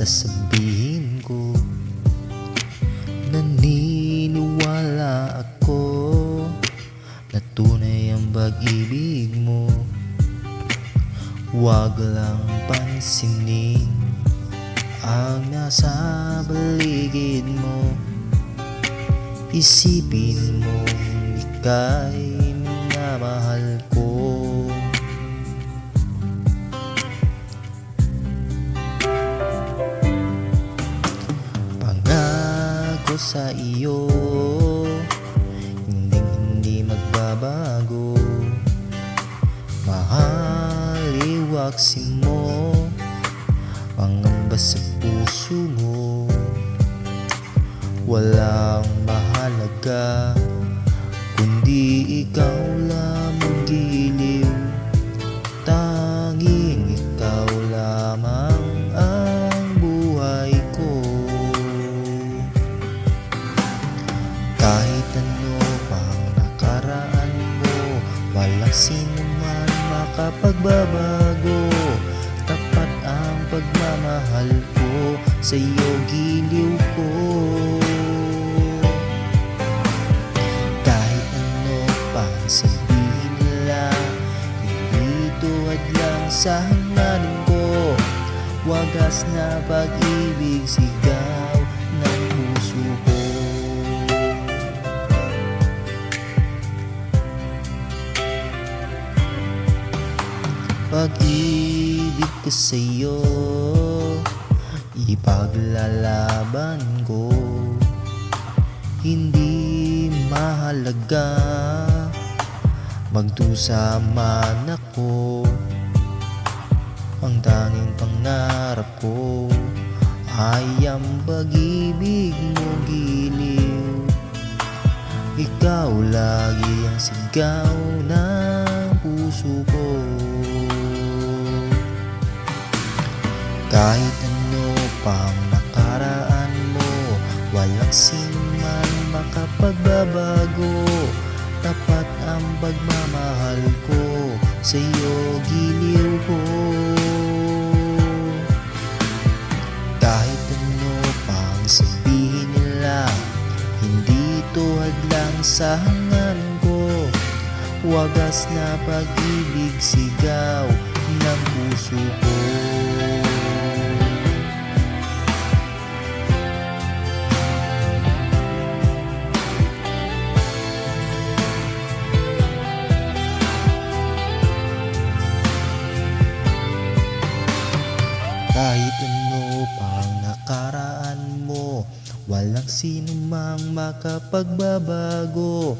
sasabihin ko. Naniniwala ako na tunay ang pag-ibig mo. Huwag lang pansinin ang nasa paligid mo. Isipin mo ika'y minamahal ko. Pangako sa iyo, hindi magbabago. Mahal, iwaksin mo pangamba sa puso mo. Walang mahalaga kundi ikaw lamang giliw. Tanging ikaw lamang ang buhay ko. Kahit ano pang nakaraan mo, walang sino man makapagbabago. Tapat ang pagmamahal ko, sa'yo giliw ko. Kahit ano pang sabihin nila, hindi tuhad lang sa hangarin ko. Wagas na pag-ibig, sigaw ng puso ko. Pag-ibig ko sa'yo, ipaglalaban ko. Hindi mahalaga magdusa man ako. Ang tanging pangarap ko ay ang pag-ibig mo giliw. Ikaw lagi ang sigaw ng puso ko. Kahit ano pang nakaraan mo, walang sino man makapagbabago. Tapat ang pagmamahal ko, sa'yo giliw ko. Kahit ano pang sabihin nila, hindi tuhad lang sa hangarin ko. Wagas na pag-ibig, sigaw ng puso ko. Kahit ano pang nakaraan mo, walang sino mang makapagbabago.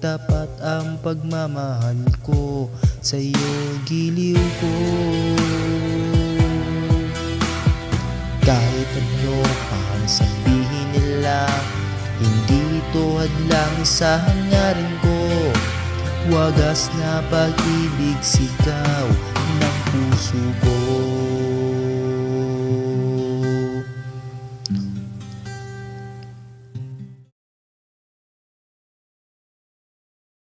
Tapat ang pagmamahal ko, sa'yo giliw ko. Kahit ano pang sabihin nila, hindi tuhad lang sa hangarin ko. Wagas na pag-ibig, sigaw ng puso ko.